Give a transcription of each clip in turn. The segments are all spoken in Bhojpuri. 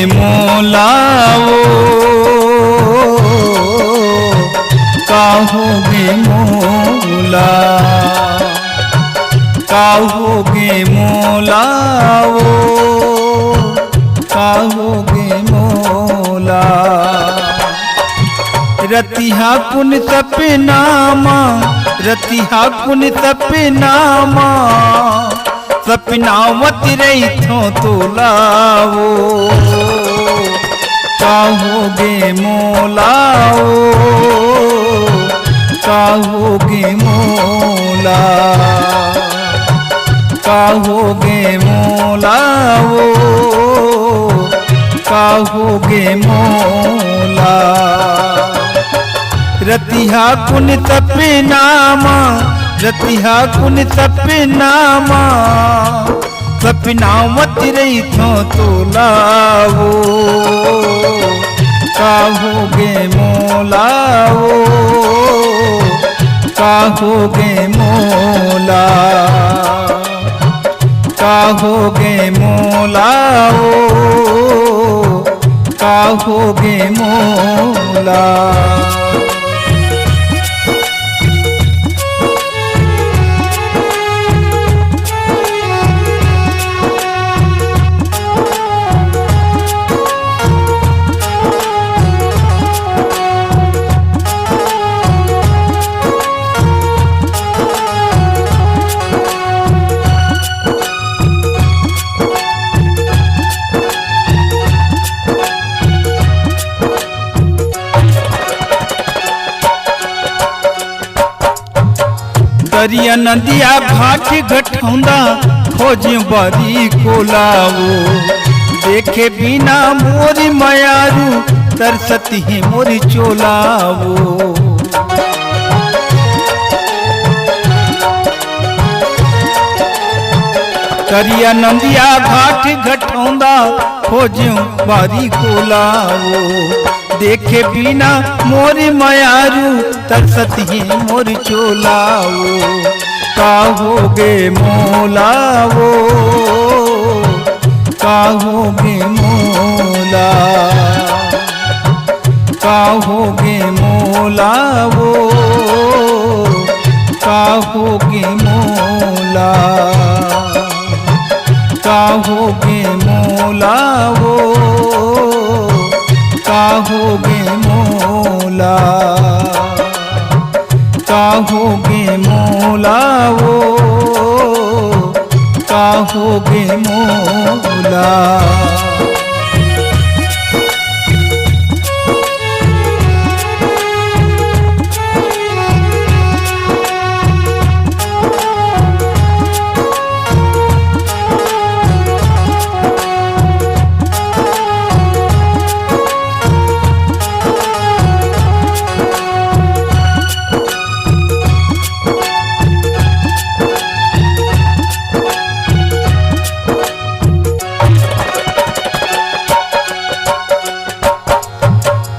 मोलाओ, काहोगे मोला, काहोगे मोलाओ, काहोगे मोला। रतिहा कुन सपनामा, रतिहा कुन सपनामा, सपनावत रही थो तो लाओ, काहोगे मोलाओ, काहोगे मोला, काहोगे मोलाओ, काहोगे मोला। रतिहा कुन सपनामा, रतिहा कुन सपनामा, सपनावत रही थो तो लाओ, काहोगे मोलाओ, काहोगे मोला, काहोगे मोलाओ, काहोगे मोला। दरिया नदिया घाट घटौंदा खोज बरी कोलाओ, देखे बिना मोरी मयारू तरसती है मोरी चोलाओ। दरिया नदिया घाट घटौंदा खोज बरी कोलाओ, देखे बिना मोरी मयारू तरसती मोरी चोलाओ, काहोगे मोलाओ, काहोगे मोला, काहोगे मोलाओ, काहोगे मोला, काहोगे मोलाओ, काहोगे मोला, काहोगे मोलाओ, काहोगे मोला।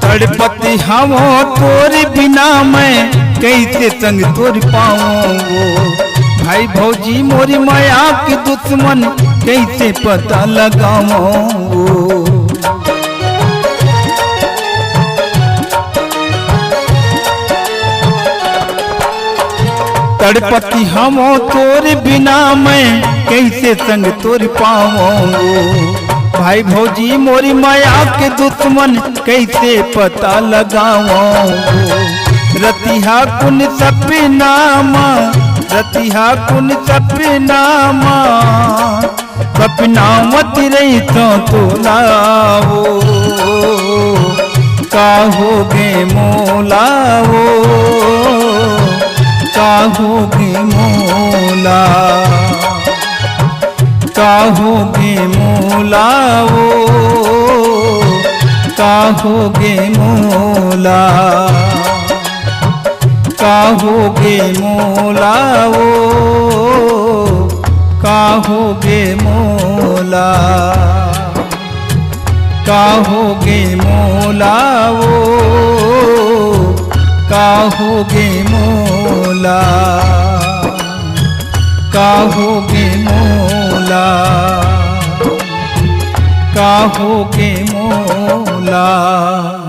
तड़पती हवो तोरी बिना मैं कैसे संग तोर पाऊंगो, भाई भौजी मोरी माया की दुश्मन कैसे पता लगाऊंगो। तड़पती हवो तोरी बिना मैं कैसे संग तोर पाऊंगो, भाई भौजी मोरी माया के दुश्मन कैसे पता लगाओ। रतिहा कुन सपनामा, रतिहा कुन सपनामा, सपनावत रही तो लाओ, काहोगे मोलाओ, काहोगे मोला, काहोगे मोलाओ, काहोगे मोला, काहोगे मोलाओ, काहोगे मोला, काहोगे मोलाओ, काहोगे मोला, काहोगे मोला, काहोगे बदला।